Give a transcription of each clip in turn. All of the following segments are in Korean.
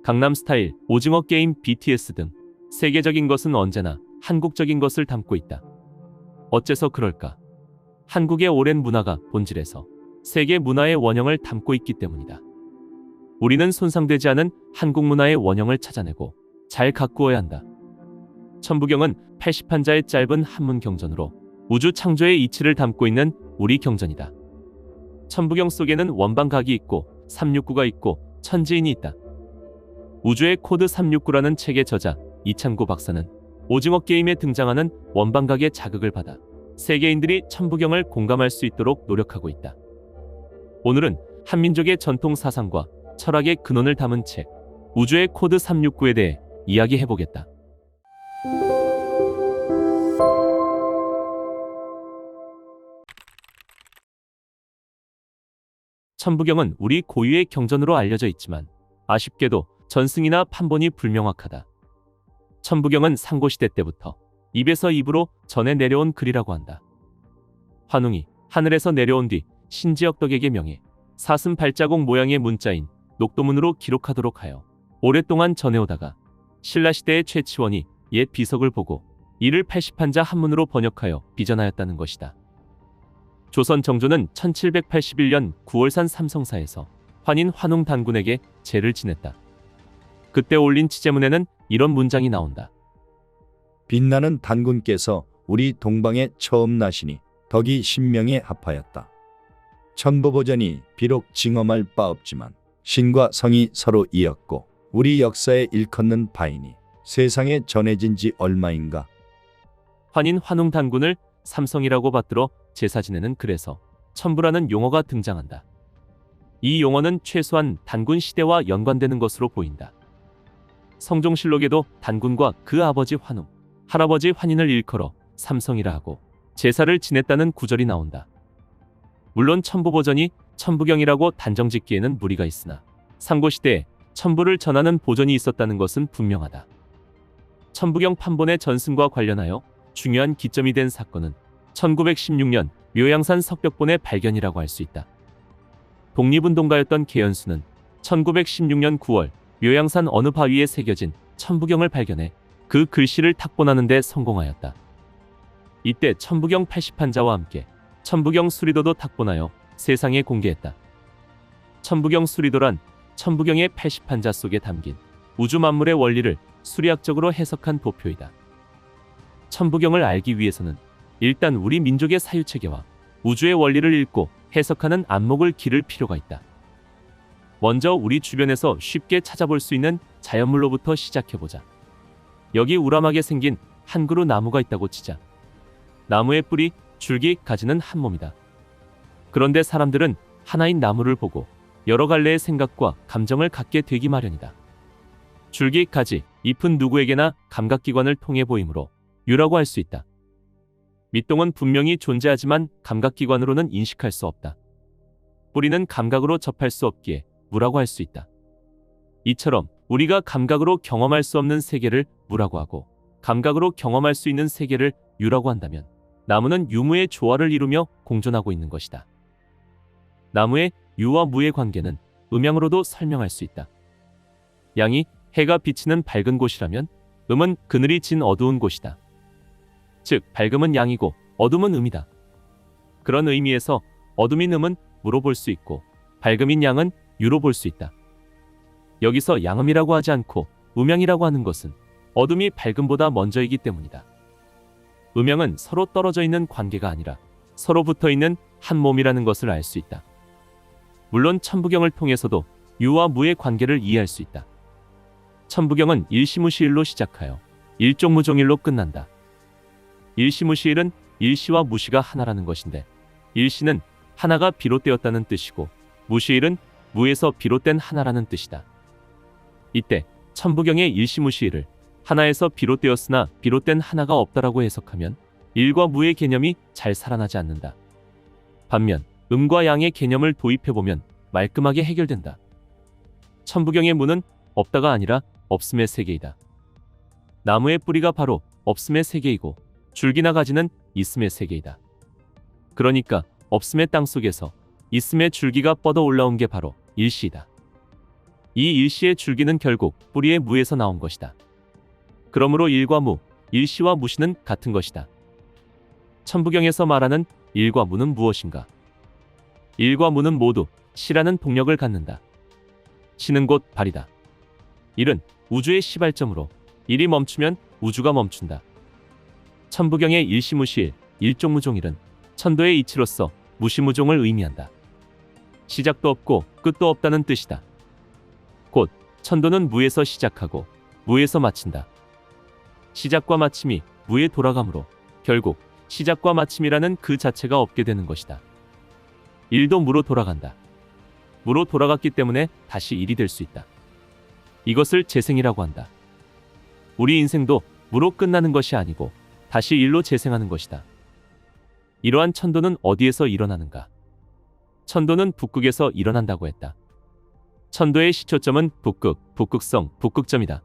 강남스타일, 오징어 게임, BTS 등 세계적인 것은 언제나 한국적인 것을 담고 있다. 어째서 그럴까? 한국의 오랜 문화가 본질에서 세계 문화의 원형을 담고 있기 때문이다. 우리는 손상되지 않은 한국 문화의 원형을 찾아내고 잘 가꾸어야 한다. 천부경은 80한자의 짧은 한문 경전으로 우주 창조의 이치를 담고 있는 우리 경전이다. 천부경 속에는 원방각이 있고 369가 있고 천지인이 있다. 우주의 코드 369라는 책의 저자 이창구 박사는 오징어 게임에 등장하는 원방각의 자극을 받아 세계인들이 천부경을 공감할 수 있도록 노력하고 있다. 오늘은 한민족의 전통 사상과 철학의 근원을 담은 책 우주의 코드 369에 대해 이야기해보겠다. 천부경은 우리 고유의 경전으로 알려져 있지만 아쉽게도 전승이나 판본이 불명확하다. 천부경은 상고시대 때부터 입에서 입으로 전해 내려온 글이라고 한다. 환웅이 하늘에서 내려온 뒤 신지역덕에게 명해 사슴 발자국 모양의 문자인 녹도문으로 기록하도록 하여 오랫동안 전해오다가 신라시대의 최치원이 옛 비석을 보고 이를 80한자 한문으로 번역하여 비전하였다는 것이다. 조선 정조는 1781년 9월산 삼성사에서 환인 환웅 단군에게 제를 지냈다. 그때 올린 치제문에는 이런 문장이 나온다. 빛나는 단군께서 우리 동방에 처음 나시니 덕이 신명에 합하였다. 천부보전이 비록 징험할 바 없지만 신과 성이 서로 이었고 우리 역사에 일컫는 바이니 세상에 전해진 지 얼마인가. 환인 환웅 단군을 삼성이라고 받들어 제사 지내는 글에서 천부라는 용어가 등장한다. 이 용어는 최소한 단군 시대와 연관되는 것으로 보인다. 성종실록에도 단군과 그 아버지 환웅, 할아버지 환인을 일컬어 삼성이라 하고 제사를 지냈다는 구절이 나온다. 물론 천부보전이 천부경이라고 단정짓기에는 무리가 있으나 상고시대에 천부를 전하는 보전이 있었다는 것은 분명하다. 천부경 판본의 전승과 관련하여 중요한 기점이 된 사건은 1916년 묘양산 석벽본의 발견이라고 할 수 있다. 독립운동가였던 계연수는 1916년 9월 묘양산 어느 바위에 새겨진 천부경을 발견해 그 글씨를 탁본하는 데 성공하였다. 이때 천부경 80한자와 함께 천부경 수리도도 탁본하여 세상에 공개했다. 천부경 수리도란 천부경의 80한자 속에 담긴 우주 만물의 원리를 수리학적으로 해석한 도표이다. 천부경을 알기 위해서는 일단 우리 민족의 사유체계와 우주의 원리를 읽고 해석하는 안목을 기를 필요가 있다. 먼저 우리 주변에서 쉽게 찾아볼 수 있는 자연물로부터 시작해보자. 여기 우람하게 생긴 한 그루 나무가 있다고 치자. 나무의 뿌리, 줄기, 가지는 한 몸이다. 그런데 사람들은 하나인 나무를 보고 여러 갈래의 생각과 감정을 갖게 되기 마련이다. 줄기, 가지, 잎은 누구에게나 감각기관을 통해 보이므로 유라고 할 수 있다. 밑동은 분명히 존재하지만 감각기관으로는 인식할 수 없다. 뿌리는 감각으로 접할 수 없기에 무라고 할 수 있다. 이처럼 우리가 감각으로 경험할 수 없는 세계를 무라고 하고 감각으로 경험할 수 있는 세계를 유라고 한다면 나무는 유무의 조화를 이루며 공존하고 있는 것이다. 나무의 유와 무의 관계는 음양으로도 설명할 수 있다. 양이 해가 비치는 밝은 곳이라면 음은 그늘이 진 어두운 곳이다. 즉 밝음은 양이고 어둠은 음이다. 그런 의미에서 어둠인 음은 무로 볼 수 있고 밝음인 양은 유로 볼 수 있다. 여기서 양음이라고 하지 않고 음양이라고 하는 것은 어둠이 밝음보다 먼저이기 때문이다. 음양은 서로 떨어져 있는 관계가 아니라 서로 붙어 있는 한 몸이라는 것을 알 수 있다. 물론 천부경을 통해서도 유와 무의 관계를 이해할 수 있다. 천부경은 일시무시일로 시작하여 일종무종일로 끝난다. 일시무시일은 일시와 무시가 하나라는 것인데 일시는 하나가 비롯되었다는 뜻이고 무시일은 무에서 비롯된 하나라는 뜻이다. 이때 천부경의 일시무시일을 하나에서 비롯되었으나 비롯된 하나가 없다라고 해석하면 일과 무의 개념이 잘 살아나지 않는다. 반면 음과 양의 개념을 도입해보면 말끔하게 해결된다. 천부경의 무는 없다가 아니라 없음의 세계이다. 나무의 뿌리가 바로 없음의 세계이고 줄기나 가지는 있음의 세계이다. 그러니까 없음의 땅 속에서 있음의 줄기가 뻗어 올라온 게 바로 일시이다. 이 일시의 줄기는 결국 뿌리의 무에서 나온 것이다. 그러므로 일과 무, 일시와 무시는 같은 것이다. 천부경에서 말하는 일과 무는 무엇인가? 일과 무는 모두 시라는 동력을 갖는다. 시는 곧 발이다. 일은 우주의 시발점으로 일이 멈추면 우주가 멈춘다. 천부경의 일시무시일, 일종무종일은 천도의 이치로서 무시무종을 의미한다. 시작도 없고 끝도 없다는 뜻이다. 곧 천도는 무에서 시작하고 무에서 마친다. 시작과 마침이 무에 돌아가므로 결국 시작과 마침이라는 그 자체가 없게 되는 것이다. 일도 무로 돌아간다. 무로 돌아갔기 때문에 다시 일이 될 수 있다. 이것을 재생이라고 한다. 우리 인생도 무로 끝나는 것이 아니고 다시 일로 재생하는 것이다. 이러한 천도는 어디에서 일어나는가? 천도는 북극에서 일어난다고 했다. 천도의 시초점은 북극, 북극성, 북극점이다.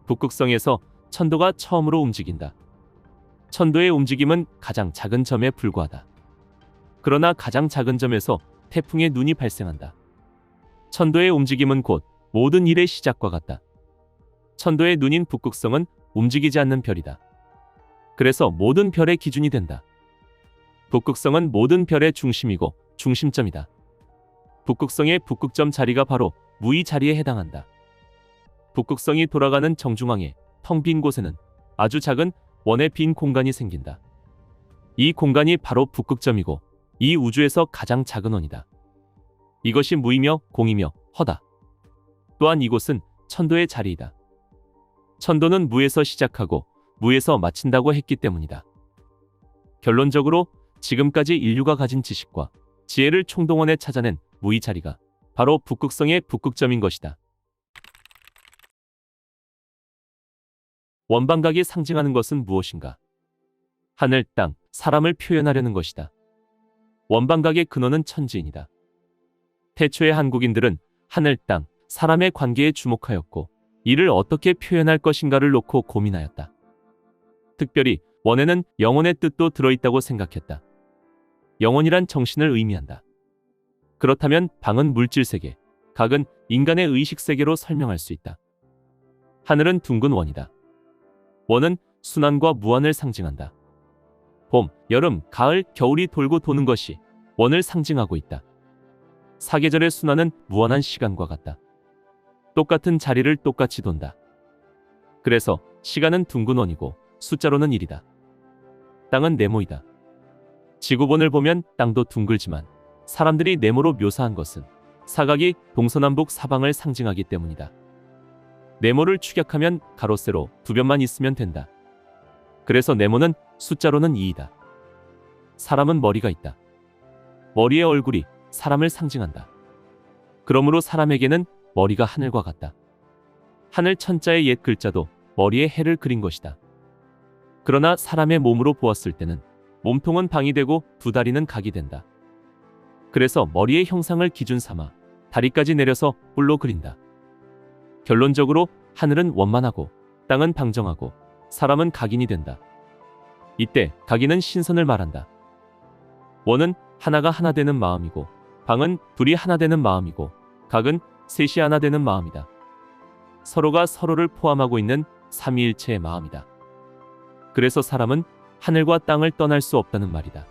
북극성에서 천도가 처음으로 움직인다. 천도의 움직임은 가장 작은 점에 불과하다. 그러나 가장 작은 점에서 태풍의 눈이 발생한다. 천도의 움직임은 곧 모든 일의 시작과 같다. 천도의 눈인 북극성은 움직이지 않는 별이다. 그래서 모든 별의 기준이 된다. 북극성은 모든 별의 중심이고 중심점이다. 북극성의 북극점 자리가 바로 무의 자리에 해당한다. 북극성이 돌아가는 정중앙에 텅 빈 곳에는 아주 작은 원의 빈 공간이 생긴다. 이 공간이 바로 북극점이고 이 우주에서 가장 작은 원이다. 이것이 무이며 공이며 허다. 또한 이곳은 천도의 자리이다. 천도는 무에서 시작하고 무에서 마친다고 했기 때문이다. 결론적으로 지금까지 인류가 가진 지식과 지혜를 총동원해 찾아낸 무의 자리가 바로 북극성의 북극점인 것이다. 원방각이 상징하는 것은 무엇인가? 하늘, 땅, 사람을 표현하려는 것이다. 원방각의 근원은 천지인이다. 태초의 한국인들은 하늘, 땅, 사람의 관계에 주목하였고 이를 어떻게 표현할 것인가를 놓고 고민하였다. 특별히 원에는 영혼의 뜻도 들어있다고 생각했다. 영혼이란 정신을 의미한다. 그렇다면 방은 물질세계, 각은 인간의 의식세계로 설명할 수 있다. 하늘은 둥근 원이다. 원은 순환과 무한을 상징한다. 봄, 여름, 가을, 겨울이 돌고 도는 것이 원을 상징하고 있다. 사계절의 순환은 무한한 시간과 같다. 똑같은 자리를 똑같이 돈다. 그래서 시간은 둥근 원이고 숫자로는 1이다. 땅은 네모이다. 지구본을 보면 땅도 둥글지만 사람들이 네모로 묘사한 것은 사각이 동서남북 사방을 상징하기 때문이다. 네모를 축약하면 가로 세로 두 변만 있으면 된다. 그래서 네모는 숫자로는 2이다. 사람은 머리가 있다. 머리의 얼굴이 사람을 상징한다. 그러므로 사람에게는 머리가 하늘과 같다. 하늘 천자의 옛 글자도 머리에 해를 그린 것이다. 그러나 사람의 몸으로 보았을 때는 몸통은 방이 되고 두 다리는 각이 된다. 그래서 머리의 형상을 기준 삼아 다리까지 내려서 뿔로 그린다. 결론적으로 하늘은 원만하고 땅은 방정하고 사람은 각인이 된다. 이때 각인은 신선을 말한다. 원은 하나가 하나 되는 마음이고 방은 둘이 하나 되는 마음이고 각은 셋이 하나 되는 마음이다. 서로가 서로를 포함하고 있는 삼위일체의 마음이다. 그래서 사람은 하늘과 땅을 떠날 수 없다는 말이다.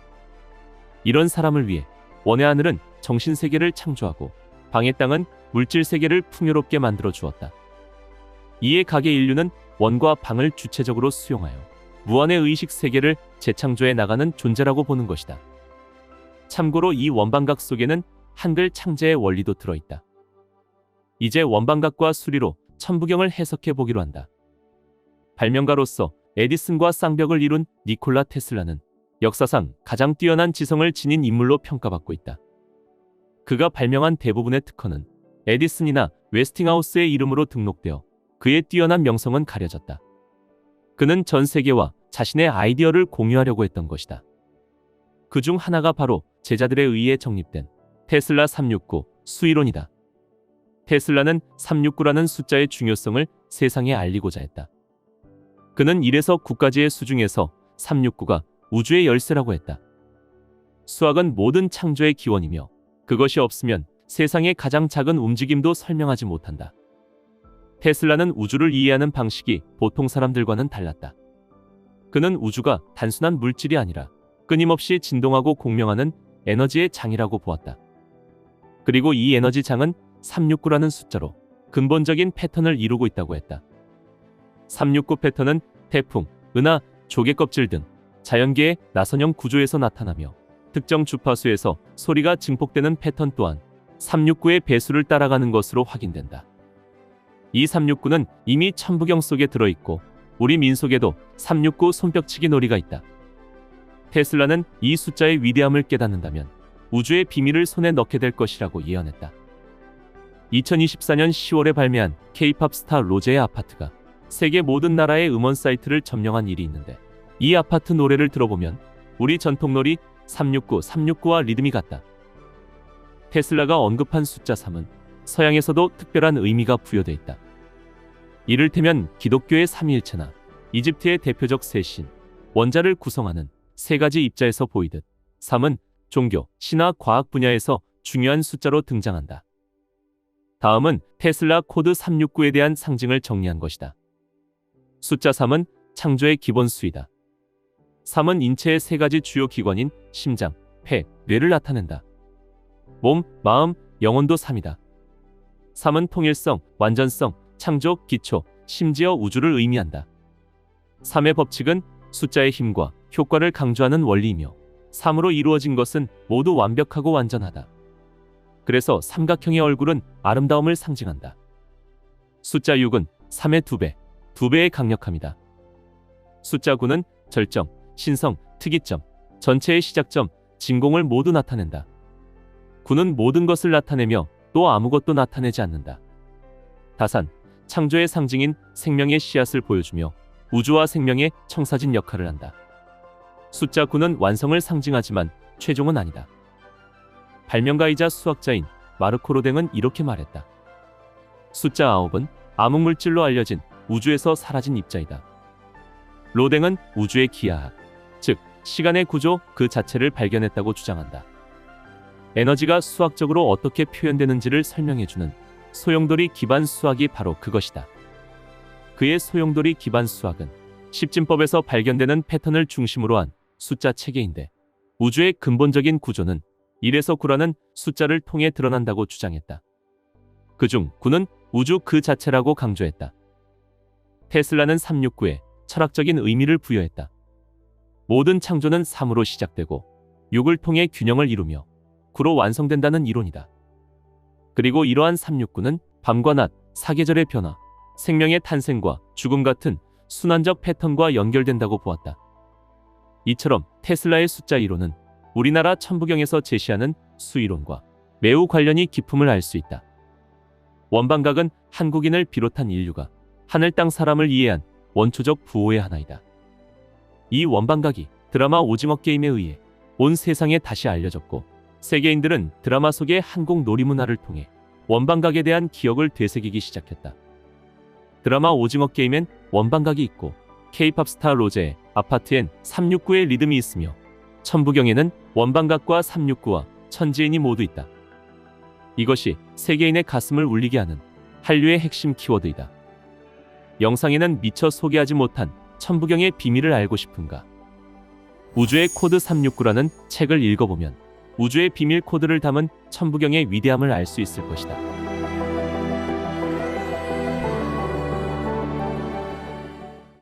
이런 사람을 위해 원의 하늘은 정신세계를 창조하고 방의 땅은 물질세계를 풍요롭게 만들어 주었다. 이에 각의 인류는 원과 방을 주체적으로 수용하여 무한의 의식세계를 재창조해 나가는 존재라고 보는 것이다. 참고로 이 원방각 속에는 한글 창제의 원리도 들어있다. 이제 원방각과 수리로 천부경을 해석해 보기로 한다. 발명가로서 에디슨과 쌍벽을 이룬 니콜라 테슬라는 역사상 가장 뛰어난 지성을 지닌 인물로 평가받고 있다. 그가 발명한 대부분의 특허는 에디슨이나 웨스팅하우스의 이름으로 등록되어 그의 뛰어난 명성은 가려졌다. 그는 전 세계와 자신의 아이디어를 공유하려고 했던 것이다. 그 중 하나가 바로 제자들에 의해 정립된 테슬라 369 수이론이다. 테슬라는 369라는 숫자의 중요성을 세상에 알리고자 했다. 그는 1에서 9까지의 수 중에서 369가 우주의 열쇠라고 했다. 수학은 모든 창조의 기원이며 그것이 없으면 세상의 가장 작은 움직임도 설명하지 못한다. 테슬라는 우주를 이해하는 방식이 보통 사람들과는 달랐다. 그는 우주가 단순한 물질이 아니라 끊임없이 진동하고 공명하는 에너지의 장이라고 보았다. 그리고 이 에너지 장은 369라는 숫자로 근본적인 패턴을 이루고 있다고 했다. 369 패턴은 태풍, 은하, 조개껍질 등 자연계의 나선형 구조에서 나타나며 특정 주파수에서 소리가 증폭되는 패턴 또한 369의 배수를 따라가는 것으로 확인된다. 이 369는 이미 천부경 속에 들어있고 우리 민속에도 369 손뼉치기 놀이가 있다. 테슬라는 이 숫자의 위대함을 깨닫는다면 우주의 비밀을 손에 넣게 될 것이라고 예언했다. 2024년 10월에 발매한 K-팝 스타 로제의 아파트가 세계 모든 나라의 음원 사이트를 점령한 일이 있는데, 이 아파트 노래를 들어보면 우리 전통놀이 369와 리듬이 같다. 테슬라가 언급한 숫자 3은 서양에서도 특별한 의미가 부여돼 있다. 이를테면 기독교의 삼위일체나 이집트의 대표적 세 신, 원자를 구성하는 세 가지 입자에서 보이듯 3은 종교, 신화, 과학 분야에서 중요한 숫자로 등장한다. 다음은 테슬라 코드 369에 대한 상징을 정리한 것이다. 숫자 3은 창조의 기본 수이다. 3은 인체의 세 가지 주요 기관인 심장, 폐, 뇌를 나타낸다. 몸, 마음, 영혼도 3이다. 3은 통일성, 완전성, 창조, 기초, 심지어 우주를 의미한다. 3의 법칙은 숫자의 힘과 효과를 강조하는 원리이며 3으로 이루어진 것은 모두 완벽하고 완전하다. 그래서 삼각형의 얼굴은 아름다움을 상징한다. 숫자 6은 3의 2배, 2배의 강력함이다. 숫자 9는 절정, 신성, 특이점, 전체의 시작점, 진공을 모두 나타낸다. 9는 모든 것을 나타내며 또 아무것도 나타내지 않는다. 다산, 창조의 상징인 생명의 씨앗을 보여주며 우주와 생명의 청사진 역할을 한다. 숫자 9는 완성을 상징하지만 최종은 아니다. 발명가이자 수학자인 마르코 로댕은 이렇게 말했다. 숫자 9은 암흑물질로 알려진 우주에서 사라진 입자이다. 로댕은 우주의 기하학, 즉 시간의 구조 그 자체를 발견했다고 주장한다. 에너지가 수학적으로 어떻게 표현되는지를 설명해주는 소용돌이 기반 수학이 바로 그것이다. 그의 소용돌이 기반 수학은 십진법에서 발견되는 패턴을 중심으로 한 숫자 체계인데, 우주의 근본적인 구조는 1에서 9라는 숫자를 통해 드러난다고 주장했다. 그중 9는 우주 그 자체라고 강조했다. 테슬라는 369에 철학적인 의미를 부여했다. 모든 창조는 3으로 시작되고 6을 통해 균형을 이루며 9로 완성된다는 이론이다. 그리고 이러한 369는 밤과 낮, 사계절의 변화, 생명의 탄생과 죽음 같은 순환적 패턴과 연결된다고 보았다. 이처럼 테슬라의 숫자 이론은 우리나라 천부경에서 제시하는 수이론과 매우 관련이 깊음을 알 수 있다. 원방각은 한국인을 비롯한 인류가 하늘 땅 사람을 이해한 원초적 부호의 하나이다. 이 원방각이 드라마 오징어 게임에 의해 온 세상에 다시 알려졌고, 세계인들은 드라마 속의 한국 놀이문화를 통해 원방각에 대한 기억을 되새기기 시작했다. 드라마 오징어 게임엔 원방각이 있고, K-팝 스타 로제의 아파트엔 369의 리듬이 있으며, 천부경에는 원방각과 369와 천지인이 모두 있다. 이것이 세계인의 가슴을 울리게 하는 한류의 핵심 키워드이다. 영상에는 미처 소개하지 못한 천부경의 비밀을 알고 싶은가? 우주의 코드 369라는 책을 읽어보면 우주의 비밀 코드를 담은 천부경의 위대함을 알 수 있을 것이다.